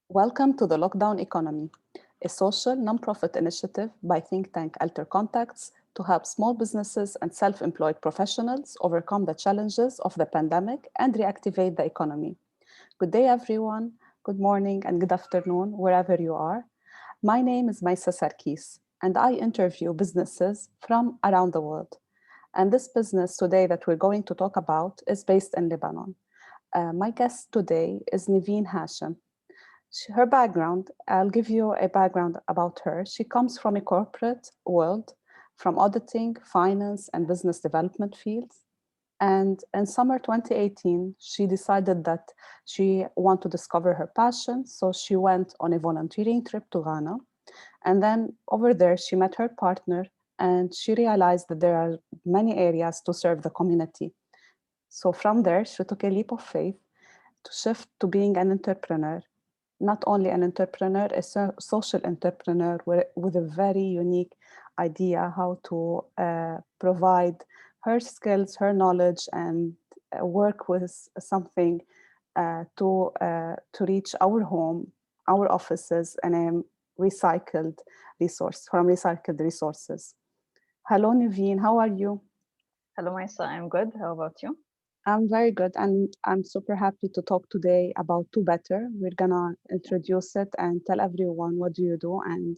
Welcome to the Lockdown Economy, a social nonprofit initiative by think tank AlterContacts to help small businesses and self-employed professionals overcome the challenges of the pandemic and reactivate the economy. Good day, everyone. Good morning and good afternoon, wherever you are. My name is Maisa Sarkis, and I interview businesses from around the world. And this business today that we're going to talk about is based in Lebanon. My guest today is Nivine Hachem. Her background, I'll give you a background about her. She comes from a corporate world, from auditing, finance, and business development fields. And in summer 2018, she decided that she wanted to discover her passion. So she went on a volunteering trip to Ghana. And then over there, she met her partner and she realized that there are many areas to serve the community. So from there, she took a leap of faith to shift to being an entrepreneur. Not only an entrepreneur, a social entrepreneur with a very unique idea how to provide her skills, her knowledge, and work with something to reach our home, our offices, and a recycled resource from recycled resources. Hello, Nivine, how are you? Hello, Maisa, I'm good. How about you? I'm very good, and I'm super happy to talk today about Do Better. We're gonna introduce it and tell everyone what do you do and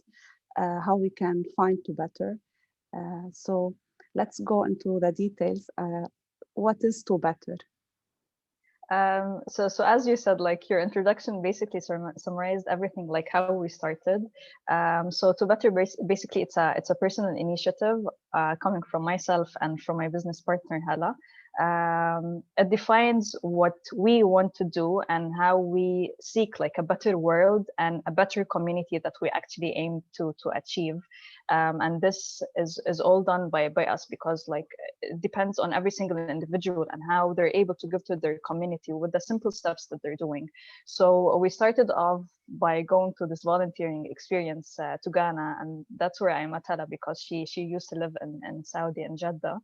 how we can find Do Better. So let's go into the details. What is Do Better? So as you said, like your introduction basically summarized everything, like how we started. So To Better, basically, it's a personal initiative coming from myself and from my business partner Hala. It defines what we want to do and how we seek like a better world and a better community that we actually aim to achieve. And this is all done by us, because like it depends on every single individual and how they're able to give to their community with the simple steps that they're doing. So we started off by going to this volunteering experience to Ghana, and that's where I met Hala, because she used to live in Saudi and Jeddah.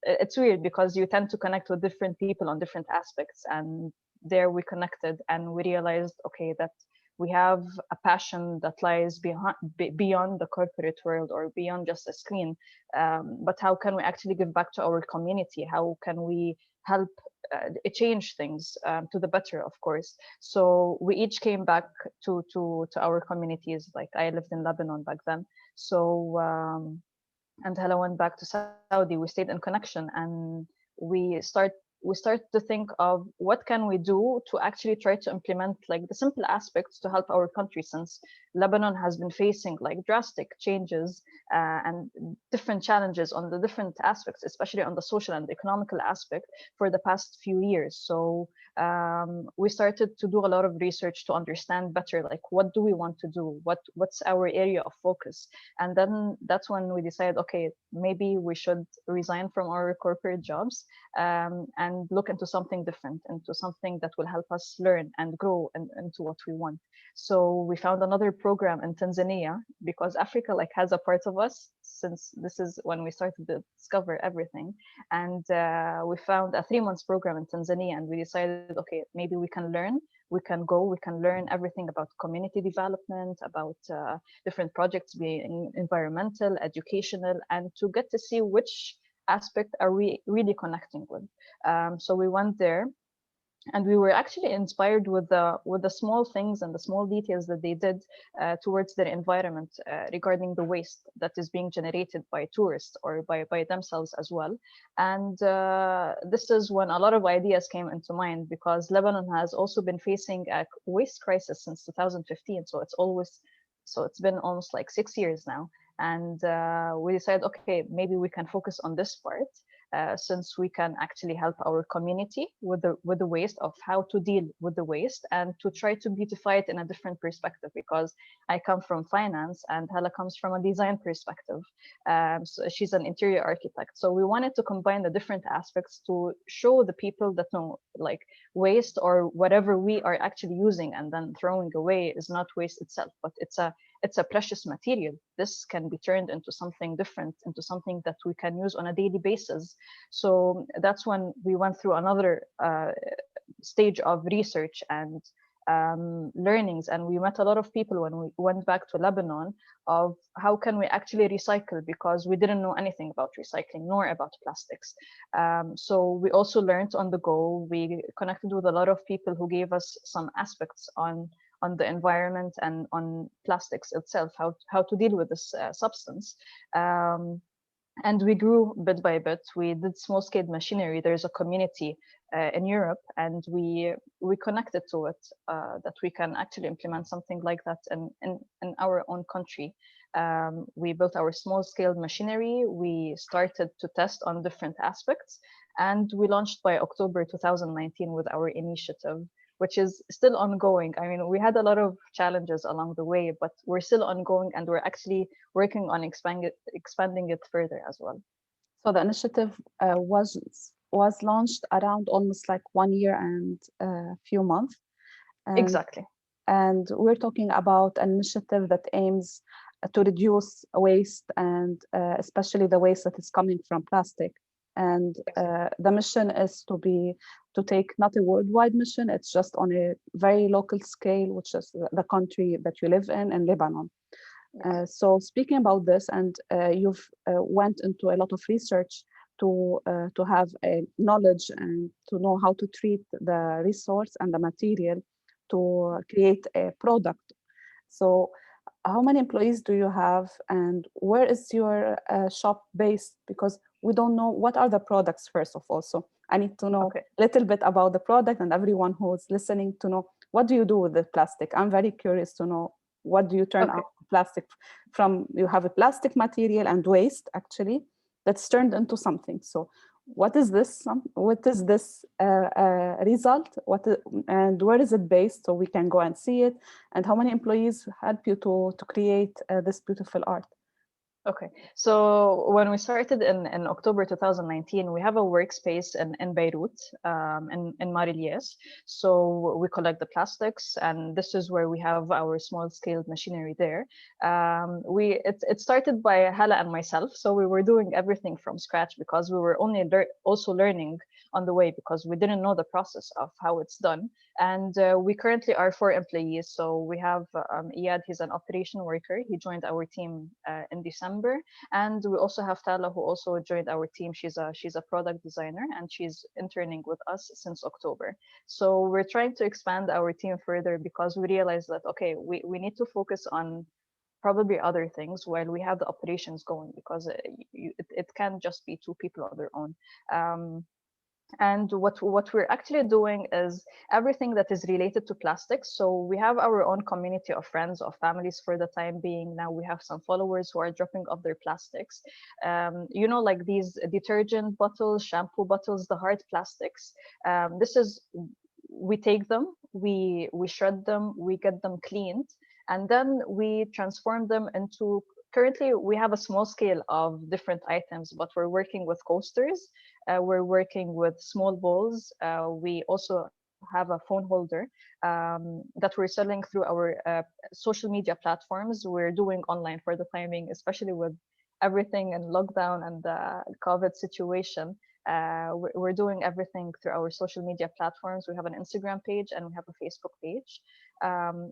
It's weird because you tend to connect with different people on different aspects, and there we connected and we realized, okay, that we have a passion that lies beyond the corporate world or beyond just a screen. But how can we actually give back to our community? How can we help change things to the better, of course? So we each came back to our communities. Like I lived in Lebanon back then. So and Hala went back to Saudi. We stayed in connection, and we start to think of what can we do to actually try to implement like the simple aspects to help our country, since Lebanon has been facing like drastic changes and different challenges on the different aspects, especially on the social and economical aspect for the past few years. So we started to do a lot of research to understand better, like what do we want to do, what's our area of focus. And then that's when we decided, okay, maybe we should resign from our corporate jobs and look into something different, into something that will help us learn and grow into what we want. So we found another program in Tanzania, because Africa like has a part of us, since this is when we started to discover everything. And we found a 3 months program in Tanzania, and we decided, okay, maybe we can learn, we can learn everything about community development, about different projects, being environmental, educational, and to get to see which aspect are we really connecting with. So we went there, and we were actually inspired with the small things and the small details that they did towards their environment regarding the waste that is being generated by tourists or by themselves as well. And this is when a lot of ideas came into mind, because Lebanon has also been facing a waste crisis since 2015. So it's been almost like 6 years now. And we decided, okay, maybe we can focus on this part, since we can actually help our community with the waste, of how to deal with the waste and to try to beautify it in a different perspective, because I come from finance and Hala comes from a design perspective. So she's an interior architect. So we wanted to combine the different aspects to show the people that no, like waste or whatever we are actually using and then throwing away is not waste itself, but it's a precious material. This can be turned into something different, into something that we can use on a daily basis. So that's when we went through another stage of research and learnings, and we met a lot of people when we went back to Lebanon of how can we actually recycle, because we didn't know anything about recycling nor about plastics. So we also learned on the go. We connected with a lot of people who gave us some aspects on the environment and on plastics itself, how to deal with this substance. And we grew bit by bit. We did small scale machinery. There's a community in Europe, and we connected to it, that we can actually implement something like that in our own country. We built our small scale machinery. We started to test on different aspects, and we launched by October 2019 with our initiative, which is still ongoing. I mean, we had a lot of challenges along the way, but we're still ongoing, and we're actually working on expanding it further as well. So the initiative was launched around almost like 1 year and a few months. Exactly. And we're talking about an initiative that aims to reduce waste, and especially the waste that is coming from plastic. And the mission is to take not a worldwide mission, it's just on a very local scale, which is the country that you live in Lebanon. So speaking about this, and you've went into a lot of research to have a knowledge and to know how to treat the resource and the material to create a product. So how many employees do you have, and where is your shop based? Because we don't know what are the products, first of all. So I need to know a little bit about the product, and everyone who's listening to know, what do you do with the plastic? I'm very curious to know, what do you turn out plastic from? You have a plastic material and waste actually that's turned into something. So what is this? What is this result? And where is it based, so we can go and see it? And how many employees help you to create this beautiful art? Okay, so when we started in October 2019, we have a workspace in Beirut, in Marilies. So we collect the plastics, and this is where we have our small scale machinery there. It started by Hala and myself, so we were doing everything from scratch, because we were only also learning on the way, because we didn't know the process of how it's done. And we currently are 4 employees. So we have Iyad, he's an operation worker. He joined our team in December. And we also have Tala, who also joined our team. She's a product designer, and she's interning with us since October. So we're trying to expand our team further, because we realized that, okay, we need to focus on probably other things while we have the operations going, because it can't just be 2 people on their own. And what we're actually doing is everything that is related to plastics. So we have our own community of friends, of families for the time being. Now we have some followers who are dropping off their plastics. You know, like these detergent bottles, shampoo bottles, the hard plastics. We take them, we shred them, we get them cleaned, and then we transform them into. Currently, we have a small scale of different items, but we're working with coasters. We're working with small bowls. We also have a phone holder that we're selling through our social media platforms. We're doing online for the timing, especially with everything and lockdown and the COVID situation. We're doing everything through our social media platforms. We have an Instagram page and we have a Facebook page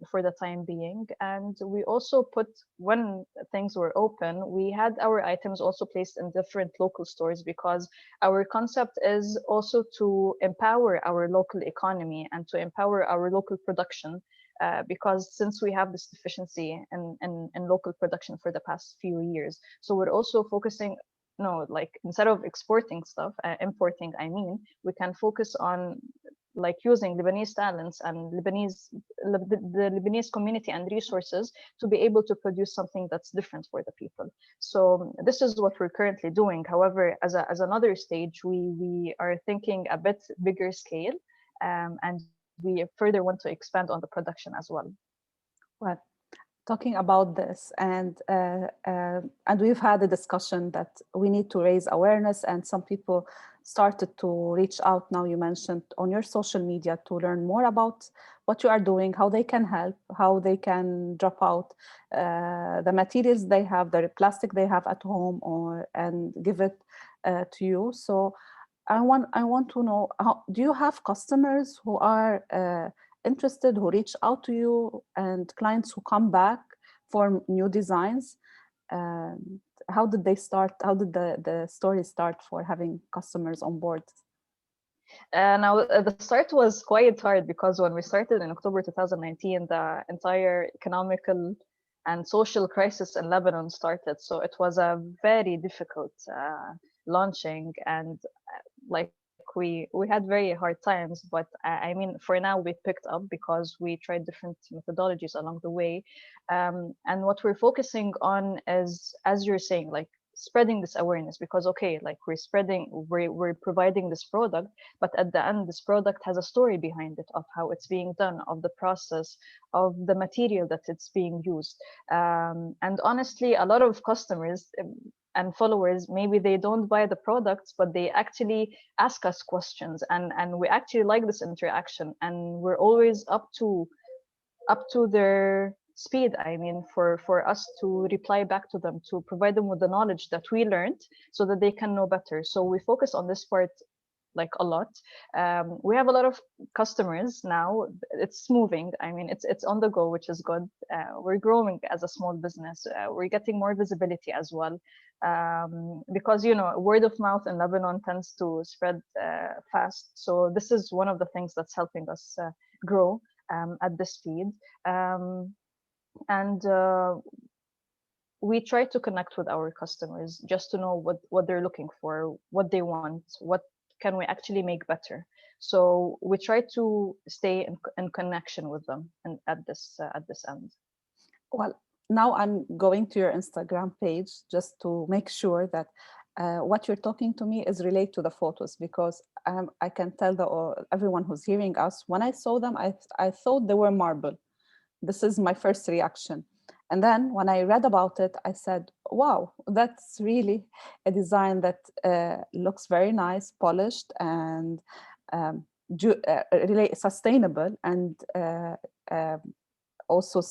for the time being. And we also put, when things were open, we had our items also placed in different local stores, because our concept is also to empower our local economy and to empower our local production. Because since we have this deficiency in local production for the past few years, so we're also focusing. No, like instead of exporting stuff, importing, I mean, we can focus on like using Lebanese talents and the Lebanese community and resources to be able to produce something that's different for the people. So this is what we're currently doing. However, as another stage, we are thinking a bit bigger scale, and we further want to expand on the production as well. Well, talking about this, and we've had a discussion that we need to raise awareness, and some people started to reach out. Now, you mentioned on your social media to learn more about what you are doing, how they can help, how they can drop out the materials they have, the plastic they have at home, and give it to you. So I want to know, how do you have customers who are interested, who reach out to you, and clients who come back for new designs? How did they start? How did the story start for having customers on board? Now, the start was quite hard because when we started in October 2019, the entire economical and social crisis in Lebanon started. So it was a very difficult launching, and like we had very hard times. But I mean, for now we picked up because we tried different methodologies along the way, and what we're focusing on is, as you're saying, like spreading this awareness, because okay, like we're providing this product, but at the end this product has a story behind it of how it's being done, of the process, of the material that it's being used. And honestly, a lot of customers and followers, maybe they don't buy the products, but they actually ask us questions, and we actually like this interaction, and we're always up to their speed. I mean, for us to reply back to them, to provide them with the knowledge that we learned so that they can know better. So we focus on this part like a lot. We have a lot of customers now. It's moving. I mean, it's on the go, which is good. We're growing as a small business. We're getting more visibility as well, because word of mouth in Lebanon tends to spread fast. So this is one of the things that's helping us grow at this speed. And we try to connect with our customers just to know what they're looking for, what they want, what can we actually make better. So we try to stay in connection with them, and at this end. Well, now I'm going to your Instagram page just to make sure that what you're talking to me is related to the photos, because I can tell everyone who's hearing us, when I saw them, I thought they were marble. This is my first reaction. And then when I read about it, I said, wow, that's really a design that looks very nice, polished, and really sustainable, and also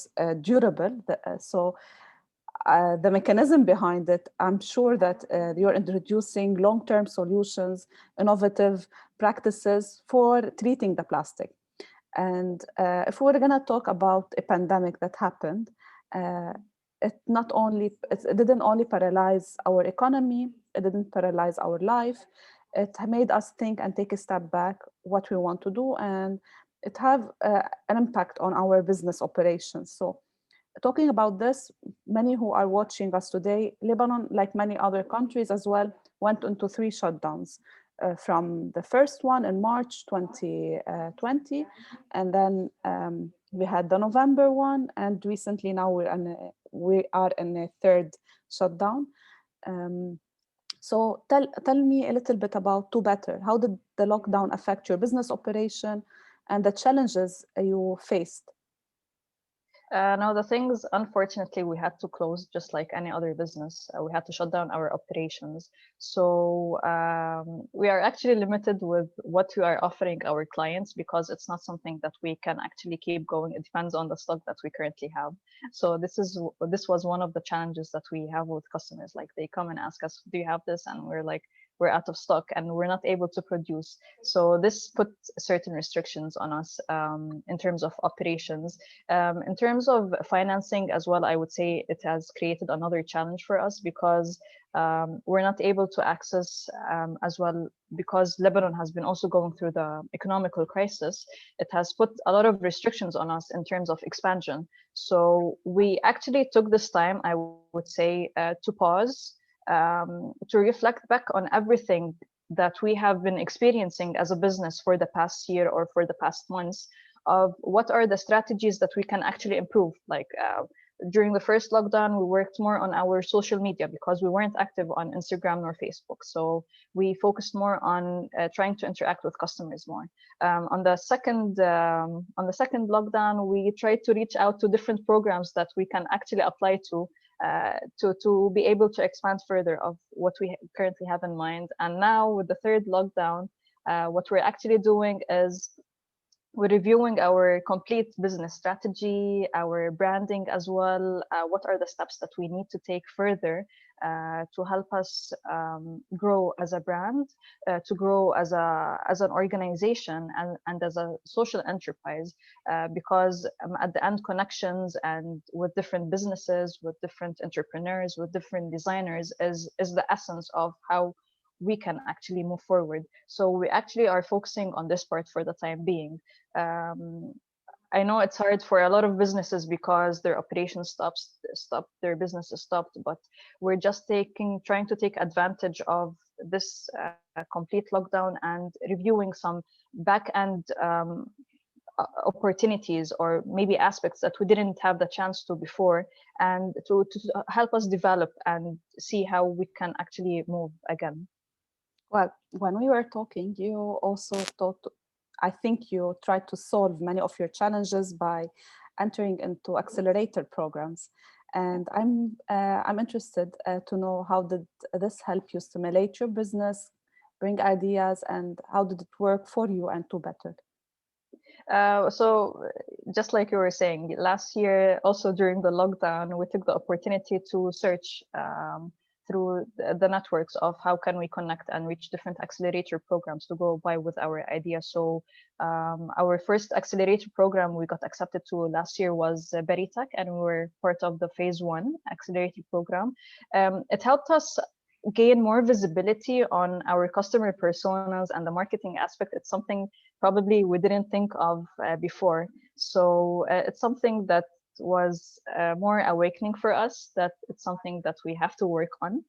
durable. So the mechanism behind it, I'm sure that you're introducing long-term solutions, innovative practices for treating the plastic. And if we're going to talk about a pandemic that happened, it didn't only paralyze our economy, it didn't paralyze our life. It made us think and take a step back what we want to do, and it have an impact on our business operations. So talking about this, many who are watching us today, Lebanon, like many other countries as well, went into 3 shutdowns. From the first one in March 2020, and then we had the November one, and recently now we are in a 3rd shutdown. So tell me a little bit about Do Better. How did the lockdown affect your business operation and the challenges you faced? Now, the things, unfortunately, we had to close just like any other business. We had to shut down our operations. So we are actually limited with what we are offering our clients, because it's not something that we can actually keep going. It depends on the stock that we currently have. So this was one of the challenges that we have with customers. Like, they come and ask us, do you have this? And we're like, we're out of stock and we're not able to produce. So this put certain restrictions on us in terms of operations. In terms of financing as well, I would say it has created another challenge for us, because we're not able to access as well, because Lebanon has been also going through the economical crisis. It has put a lot of restrictions on us in terms of expansion. So we actually took this time, I would say, to pause, to reflect back on everything that we have been experiencing as a business for the past year or for the past months, of what are the strategies that we can actually improve. Like during the first lockdown, we worked more on our social media because we weren't active on Instagram or Facebook. So we focused more on trying to interact with customers more. On the second lockdown, we tried to reach out to different programs that we can actually apply to be able to expand further of what we currently have in mind. And now with the 3rd lockdown, what we're actually doing is we're reviewing our complete business strategy, our branding as well. What are the steps that we need to take further to help us grow as a brand, to grow as an organization and as a social enterprise, because at the end, connections and with different businesses, with different entrepreneurs, with different designers is the essence of how we can actually move forward. So we actually are focusing on this part for the time being. I know it's hard for a lot of businesses because their operations stopped, their businesses stopped, but we're just trying to take advantage of this complete lockdown and reviewing some back end opportunities or maybe aspects that we didn't have the chance to before, and to help us develop and see how we can actually move again. Well, when we were talking, you also thought, I think you tried to solve many of your challenges by entering into accelerator programs. And I'm interested to know, how did this help you stimulate your business, bring ideas, and how did it work for you and to better? So just like you were saying, last year, also during the lockdown, we took the opportunity to search through the networks of how can we connect and reach different accelerator programs to go by with our idea. So our first accelerator program we got accepted to last year was Beritech, and we were part of the phase 1 accelerator program. It helped us gain more visibility on our customer personas and the marketing aspect. It's something probably we didn't think of before. So it's something that was more awakening for us, that it's something that we have to work on.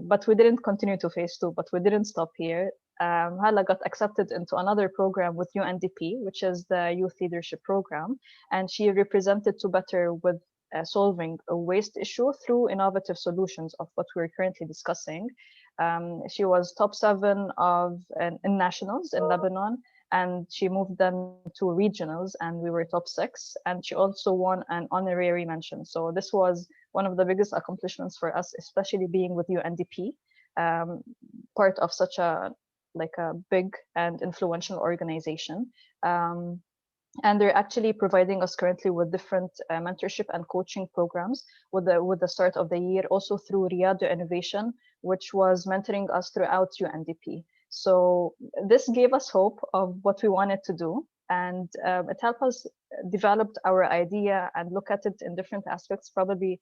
But we didn't continue to phase 2, but we didn't stop here. Hala got accepted into another program with UNDP, which is the Youth Leadership Program, and she represented to better with solving a waste issue through innovative solutions of what we're currently discussing. She was top 7 in nationals in Lebanon, and she moved them to regionals, and we were top 6. And she also won an honorary mention. So this was one of the biggest accomplishments for us, especially being with UNDP, part of such a big and influential organization. And they're actually providing us currently with different mentorship and coaching programs with the start of the year, also through Riyadh Innovation, which was mentoring us throughout UNDP. So this gave us hope of what we wanted to do, and it helped us develop our idea and look at it in different aspects probably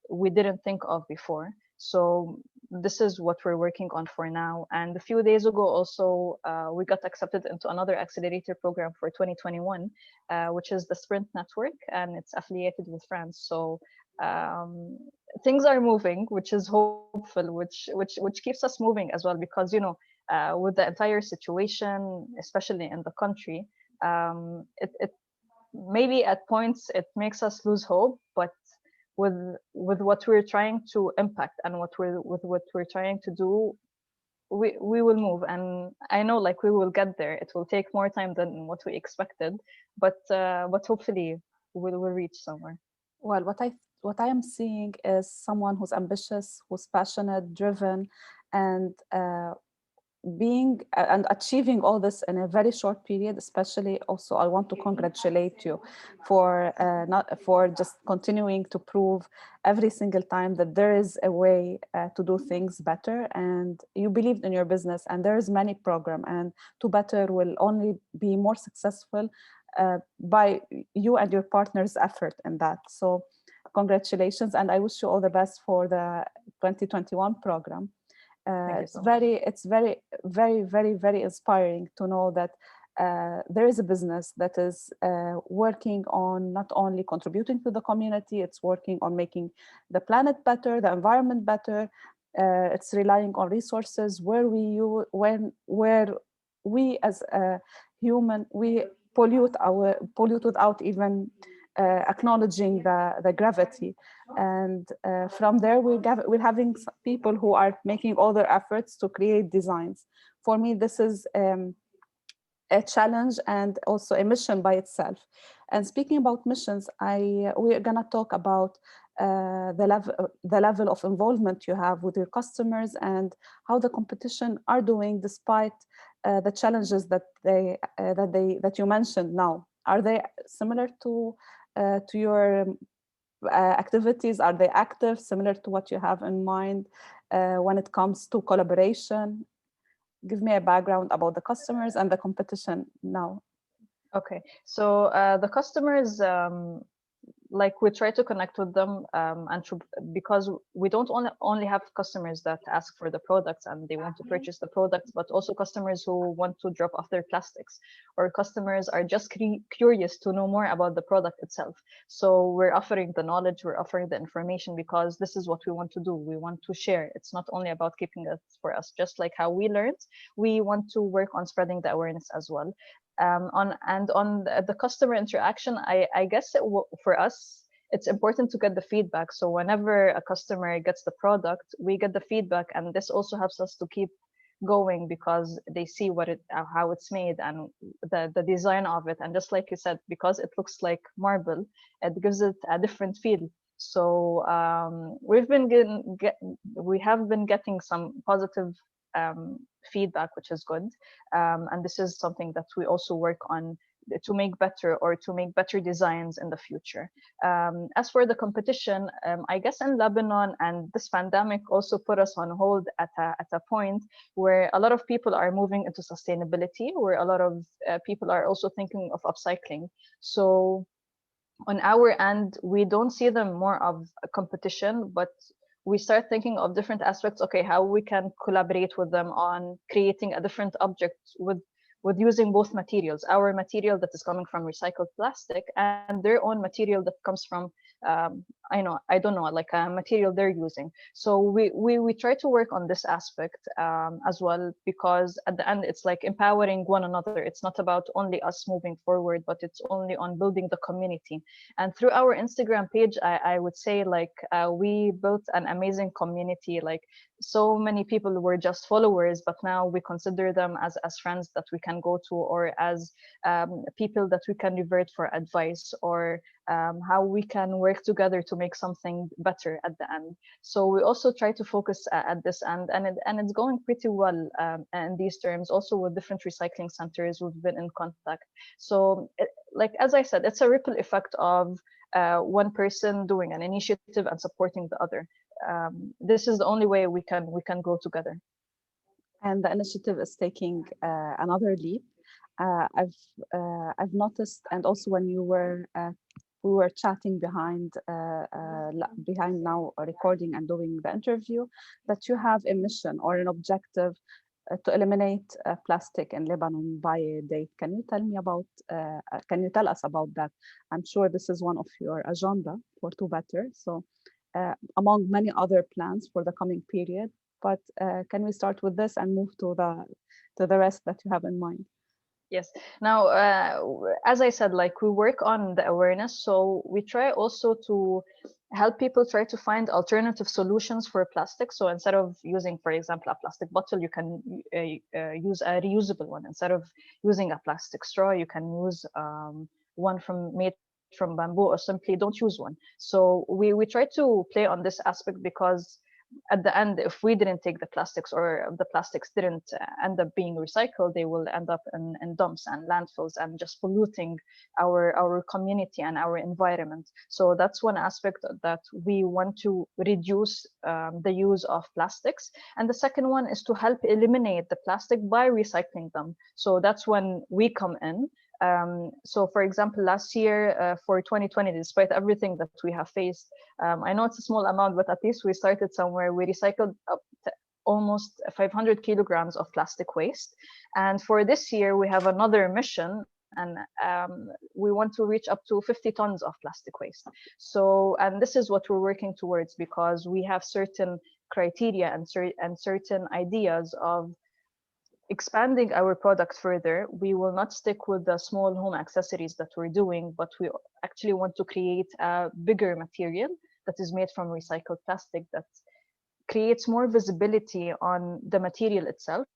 we didn't think of before. So this is what we're working on for now. And a few days ago also, we got accepted into another accelerator program for 2021, which is the Sprint Network, and it's affiliated with France. So things are moving, which is hopeful, which keeps us moving as well, because with the entire situation, especially in the country, it maybe at points it makes us lose hope, but with what we're trying to impact and what we're trying to do, we will move. And I know we will get there. It will take more time than what we expected, but hopefully we'll reach somewhere. Well, what I am seeing is someone who's ambitious, who's passionate, driven, and being and achieving all this in a very short period. Especially also, I want to congratulate you for not for just continuing to prove every single time that there is a way to do things better, and you believed in your business, and there is many program, and to better will only be more successful by you and your partner's effort in that. So congratulations, and I wish you all the best for the 2021 program. It's very, very inspiring to know that there is a business that is working on not only contributing to the community, it's working on making the planet better, the environment better. It's relying on resources where we as a human, we pollute without even acknowledging the gravity. And from there we're having people who are making all their efforts to create designs. For me, this is a challenge and also a mission by itself. And speaking about missions, we're gonna talk about the level of involvement you have with your customers and how the competition are doing despite the challenges that you mentioned now. Are they similar to your activities? Are they active, similar to what you have in mind when it comes to collaboration? Give me a background about the customers and the competition now. Okay, so the customers, like we try to connect with them, because we don't only have customers that ask for the products and they want to purchase the products, but also customers who want to drop off their plastics, or customers are just curious to know more about the product itself. So we're offering the knowledge, we're offering the information, because this is what we want to do. We want to share. It's not only about keeping it for us. Just like how we learned, we want to work on spreading the awareness as well. On the customer interaction, I guess for us, it's important to get the feedback. So whenever a customer gets the product, we get the feedback, and this also helps us to keep going, because they see how it's made and the design of it. And just like you said, because it looks like marble, it gives it a different feel. So we have been getting some positive feedback, which is good, and this is something that we also work on to make better designs in the future. As for the competition, I guess in Lebanon, and this pandemic also put us on hold at a point where a lot of people are moving into sustainability, where a lot of people are also thinking of upcycling. So on our end, we don't see them more of a competition, but we start thinking of different aspects. Okay, how we can collaborate with them on creating a different object with using both materials, our material that is coming from recycled plastic and their own material that comes from I don't know, like a material they're using. So we try to work on this aspect as well, because at the end it's like empowering one another. It's not about only us moving forward, but it's only on building the community. And through our Instagram page, I would say, like, we built an amazing community. Like, so many people were just followers, but now we consider them as friends that we can go to, or as people that we can revert for advice, or how we can work together to make something better at the end. So we also try to focus at this end, and it's going pretty well in these terms. Also with different recycling centers, we've been in contact. So like, as I said, it's a ripple effect of one person doing an initiative and supporting the other. This is the only way we can grow together. And the initiative is taking another leap. I've noticed, and also when we were chatting behind now recording and doing the interview, that you have a mission or an objective to eliminate plastic in Lebanon by a date. Can you tell us about that? I'm sure this is one of your agenda for To Better. So among many other plans for the coming period, but can we start with this and move to the rest that you have in mind? Yes. Now, as I said, like, we work on the awareness. So we try also to help people try to find alternative solutions for plastic. So instead of using, for example, a plastic bottle, you can use a reusable one. Instead of using a plastic straw, you can use one made from bamboo, or simply don't use one. So we try to play on this aspect, because at the end, if we didn't take the plastics, or the plastics didn't end up being recycled, they will end up in dumps and landfills and just polluting our community and our environment. So that's one aspect that we want to reduce, the use of plastics. And the second one is to help eliminate the plastic by recycling them. So that's when we come in. So for example, last year for 2020, despite everything that we have faced, I know it's a small amount, but at least we started somewhere. We recycled up to almost 500 kilograms of plastic waste. And for this year, we have another mission, and we want to reach up to 50 tons of plastic waste. So, and this is what we're working towards, because we have certain criteria and certain ideas of expanding our product further. We will not stick with the small home accessories that we're doing, but we actually want to create a bigger material that is made from recycled plastic, that creates more visibility on the material itself,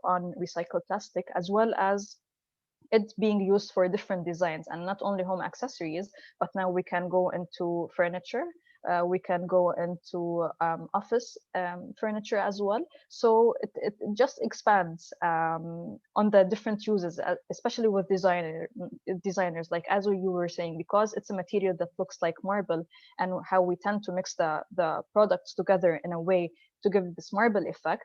on recycled plastic, as well as it being used for different designs, and not only home accessories, but now we can go into furniture, We can go into office furniture as well. So it just expands on the different uses, especially with designers, like as you were saying, because it's a material that looks like marble, and how we tend to mix the products together in a way to give this marble effect.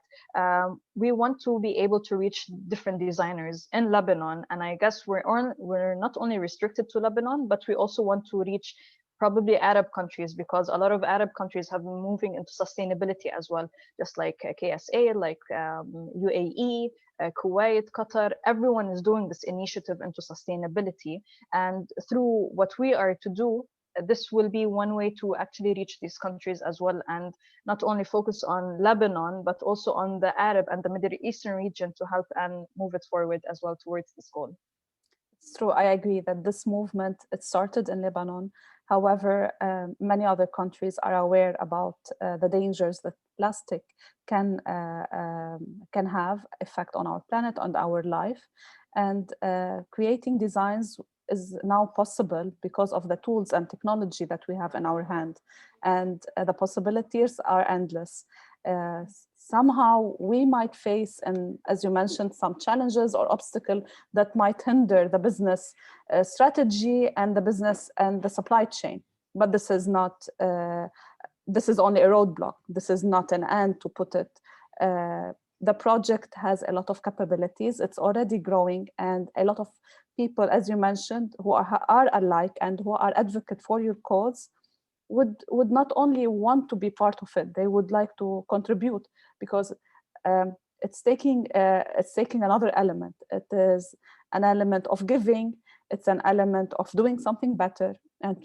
We want to be able to reach different designers in Lebanon, and I guess we're not only restricted to Lebanon, but we also want to reach probably Arab countries, because a lot of Arab countries have been moving into sustainability as well, just like KSA, like UAE, Kuwait, Qatar. Everyone is doing this initiative into sustainability, and through what we are to do, this will be one way to actually reach these countries as well, and not only focus on Lebanon, but also on the Arab and the Middle Eastern region to help and move it forward as well towards this goal. It's true. I agree that this movement, it started in Lebanon. However, many other countries are aware about the dangers that plastic can have effect on our planet and our life. And creating designs is now possible because of the tools and technology that we have in our hand. And the possibilities are endless. Somehow we might face, and as you mentioned, some challenges or obstacles that might hinder the business strategy and the business and the supply chain. But this is not, this is only a roadblock. This is not an end, to put it. The project has a lot of capabilities. It's already growing, and a lot of people, as you mentioned, who are alike and who are advocate for your cause would not only want to be part of it, they would like to contribute, because it's taking another element. It is an element of giving. It's an element of doing something better, and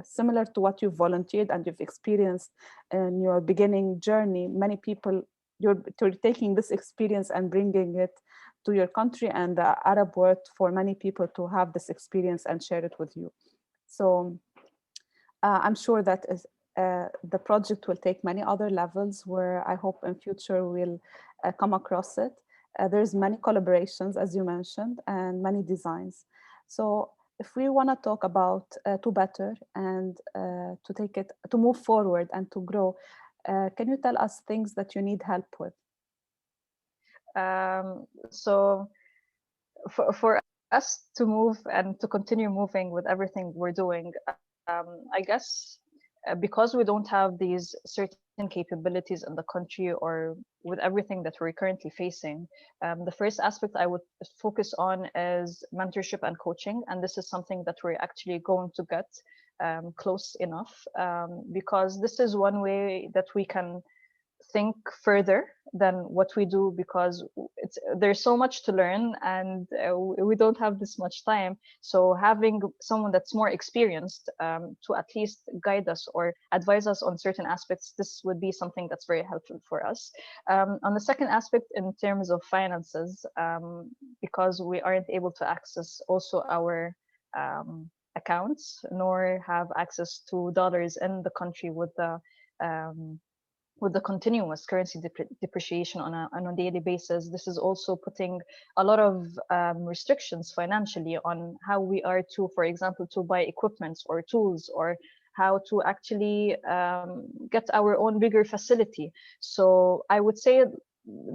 similar to what you've volunteered and you've experienced in your beginning journey. Many people, you're taking this experience and bringing it to your country and the Arab world, for many people to have this experience and share it with you. So I'm sure that the project will take many other levels, where I hope in future we'll come across it. There's many collaborations, as you mentioned, and many designs. So if we want to talk about to better and to move forward and to grow, can you tell us things that you need help with? So for us to move and to continue moving with everything we're doing, I guess because we don't have these certain capabilities in the country, or with everything that we're currently facing, the first aspect I would focus on is mentorship and coaching. And this is something that we're actually going to get close enough, because this is one way that we can think further than what we do, because there's so much to learn, and we don't have this much time. So having someone that's more experienced to at least guide us or advise us on certain aspects, this would be something that's very helpful for us. On the second aspect, in terms of finances, because we aren't able to access also our accounts, nor have access to dollars in the country with the continuous currency depreciation on a daily basis. This is also putting a lot of restrictions financially on how we are to, for example, to buy equipments or tools, or how to actually get our own bigger facility. So I would say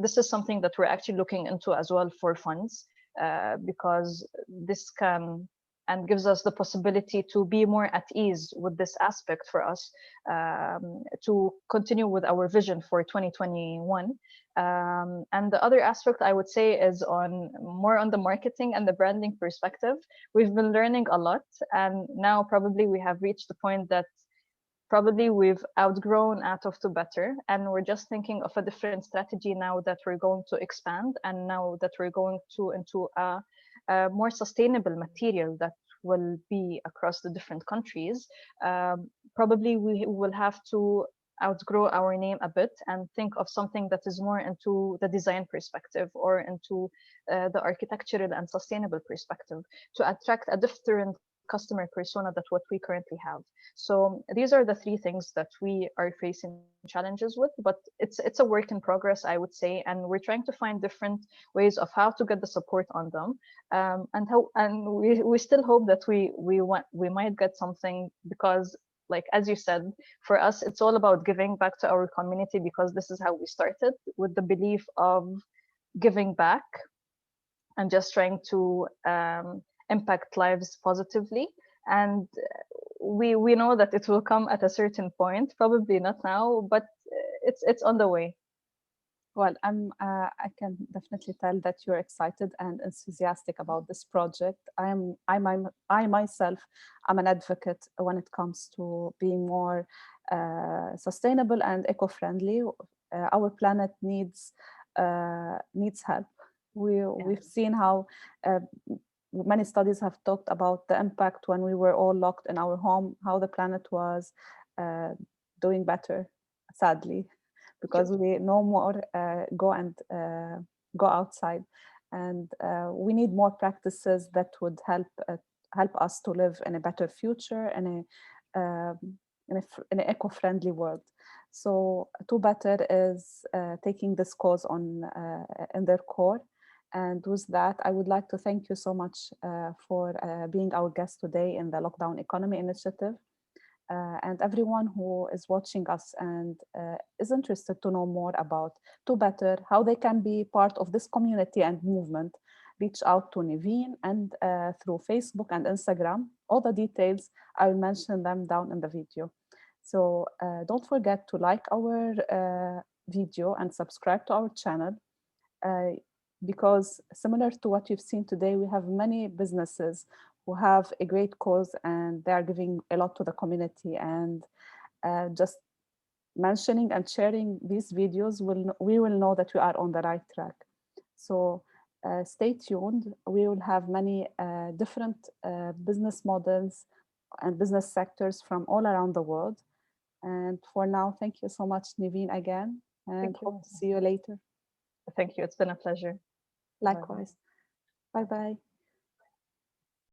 this is something that we're actually looking into as well for funds, because this can and gives us the possibility to be more at ease with this aspect for us, to continue with our vision for 2021. And the other aspect I would say is more on the marketing and the branding perspective. We've been learning a lot, and now probably we have reached the point that probably we've outgrown out of to better, and we're just thinking of a different strategy now that we're going to expand, and now that we're going into a more sustainable material that will be across the different countries. Probably we will have to outgrow our name a bit and think of something that is more into the design perspective, or into the architectural and sustainable perspective, to attract a different customer persona that what we currently have. So these are the three things that we are facing challenges with, but it's a work in progress, I would say, and we're trying to find different ways of how to get the support on them, and we still hope that we might get something, because like, as you said, for us, it's all about giving back to our community, because this is how we started, with the belief of giving back and just trying to impact lives positively. And we know that it will come at a certain point, probably not now, but it's on the way. Well, I can definitely tell that you're excited and enthusiastic about this project. I myself, I'm an advocate when it comes to being more sustainable and eco-friendly. Our planet needs help. We've seen how many studies have talked about the impact when we were all locked in our home, how the planet was doing better, sadly, because we no more go outside, and we need more practices that would help us to live in a better future in an eco-friendly world. So Two Better is taking this cause on in their core. And with that, I would like to thank you so much for being our guest today in the Lockdown Economy Initiative. And everyone who is watching us and is interested to know more about Two Better, how they can be part of this community and movement, reach out to Nivine and through Facebook and Instagram. All the details, I will mention them down in the video. So don't forget to like our video and subscribe to our channel. Because similar to what you've seen today, we have many businesses who have a great cause and they are giving a lot to the community. And just mentioning and sharing these videos, we will know that we are on the right track. So stay tuned. We will have many different business models and business sectors from all around the world. And for now, thank you so much, Nivine, again, and hope to see you later. Thank you. It's been a pleasure. Likewise. Bye-bye.